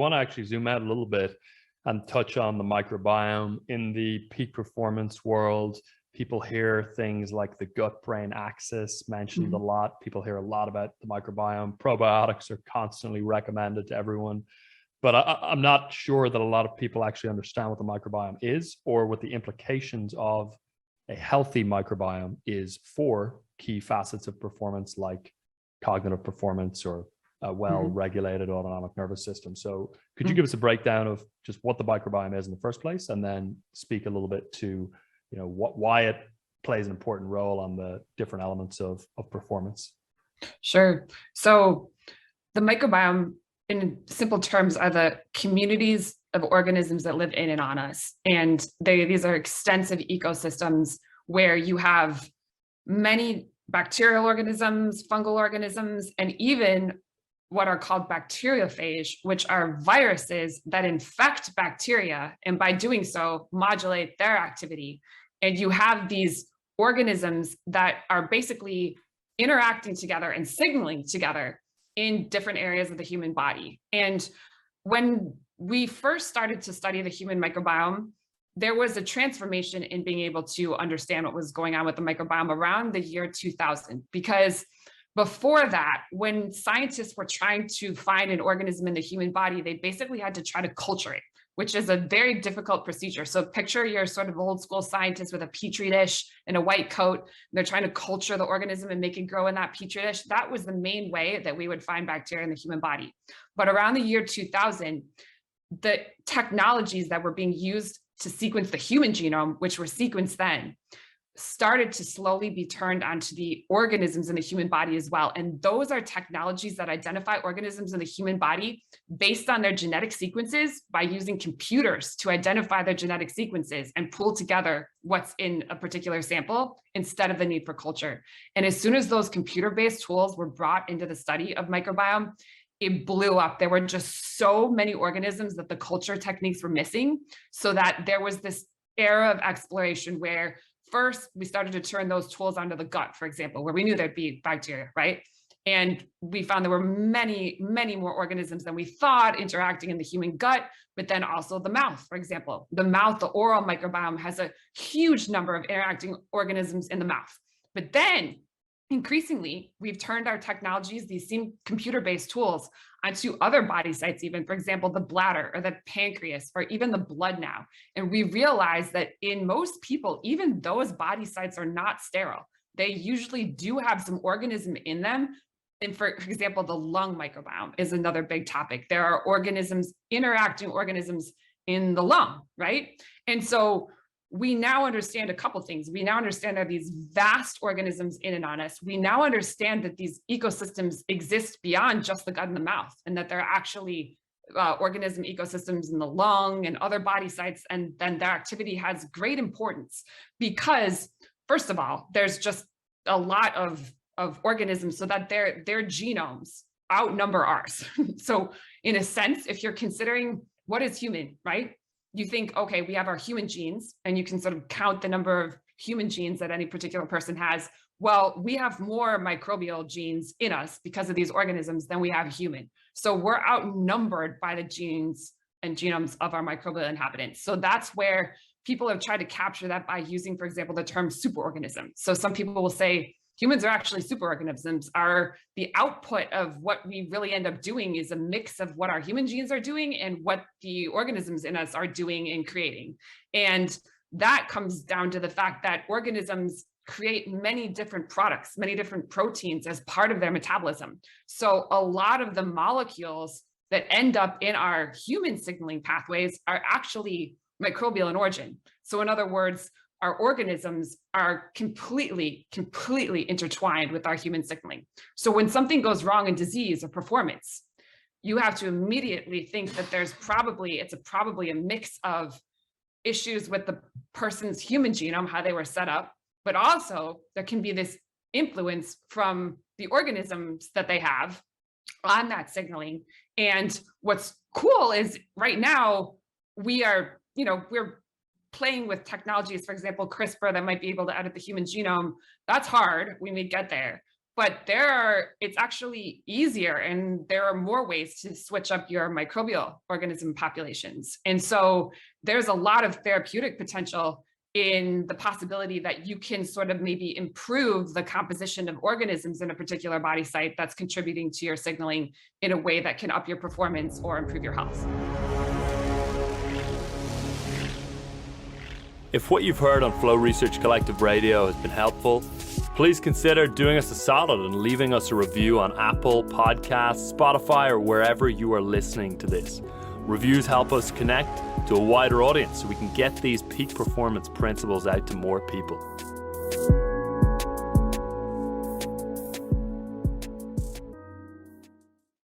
want to actually zoom out a little bit and touch on the microbiome. In the peak performance world, people hear things like the gut-brain axis mentioned a lot. People hear a lot about the microbiome. Probiotics are constantly recommended to everyone. But I'm not sure that a lot of people actually understand what the microbiome is or what the implications of a healthy microbiome is for key facets of performance like cognitive performance or a well-regulated autonomic nervous system. So could you give us a breakdown of just what the microbiome is in the first place, and then speak a little bit to, why it plays an important role on the different elements of performance? Sure. So the microbiome, in simple terms, are the communities of organisms that live in and on us. And these are extensive ecosystems where you have many bacterial organisms, fungal organisms, and even what are called bacteriophage, which are viruses that infect bacteria, and by doing so, modulate their activity. And you have these organisms that are basically interacting together and signaling together in different areas of the human body. And when we first started to study the human microbiome, there was a transformation in being able to understand what was going on with the microbiome around the year 2000, because before that, when scientists were trying to find an organism in the human body, they basically had to try to culture it, which is a very difficult procedure. So picture your sort of old school scientist with a petri dish and a white coat. They're trying to culture the organism and make it grow in that petri dish. That was the main way that we would find bacteria in the human body. But around the year 2000, the technologies that were being used to sequence the human genome, which were sequenced then, started to slowly be turned onto the organisms in the human body as well. And those are technologies that identify organisms in the human body based on their genetic sequences by using computers to identify their genetic sequences and pull together what's in a particular sample instead of the need for culture. And as soon as those computer-based tools were brought into the study of microbiome, it blew up. There were just so many organisms that the culture techniques were missing, so that there was this era of exploration where first, we started to turn those tools onto the gut, for example, where we knew there'd be bacteria, right? And we found there were many, many more organisms than we thought interacting in the human gut, but then also the mouth, for example. The mouth, the oral microbiome, has a huge number of interacting organisms in the mouth. But then, increasingly, we've turned our technologies, these same computer-based tools, onto other body sites, even, for example, the bladder or the pancreas or even the blood now. And we realize that in most people, even those body sites are not sterile. They usually do have some organism in them. And for example, the lung microbiome is another big topic. There are organisms, interacting organisms in the lung, right? And so we now understand a couple things. We now understand there are these vast organisms in and on us. We now understand that these ecosystems exist beyond just the gut and the mouth, and that there are actually organism ecosystems in the lung and other body sites, and then their activity has great importance because, first of all, there's just a lot of organisms so that their genomes outnumber ours. So in a sense, if you're considering what is human, right? You think, okay, we have our human genes, and you can sort of count the number of human genes that any particular person has. Well, we have more microbial genes in us because of these organisms than we have human. So we're outnumbered by the genes and genomes of our microbial inhabitants. So that's where people have tried to capture that by using, for example, the term superorganism. So some people will say, humans are actually superorganisms. The output of what we really end up doing is a mix of what our human genes are doing and what the organisms in us are doing and creating. And that comes down to the fact that organisms create many different products, many different proteins as part of their metabolism. So a lot of the molecules that end up in our human signaling pathways are actually microbial in origin. So in other words, our organisms are completely intertwined with our human signaling. So when something goes wrong in disease or performance, you have to immediately think that it's probably a mix of issues with the person's human genome, how they were set up, but also there can be this influence from the organisms that they have on that signaling. And what's cool is right now we're playing with technologies, for example, CRISPR, that might be able to edit the human genome. That's hard. We may get there. But it's actually easier, and there are more ways to switch up your microbial organism populations. And so there's a lot of therapeutic potential in the possibility that you can sort of maybe improve the composition of organisms in a particular body site that's contributing to your signaling in a way that can up your performance or improve your health. If what you've heard on Flow Research Collective Radio has been helpful, please consider doing us a solid and leaving us a review on Apple Podcasts, Spotify, or wherever you are listening to this. Reviews help us connect to a wider audience so we can get these peak performance principles out to more people.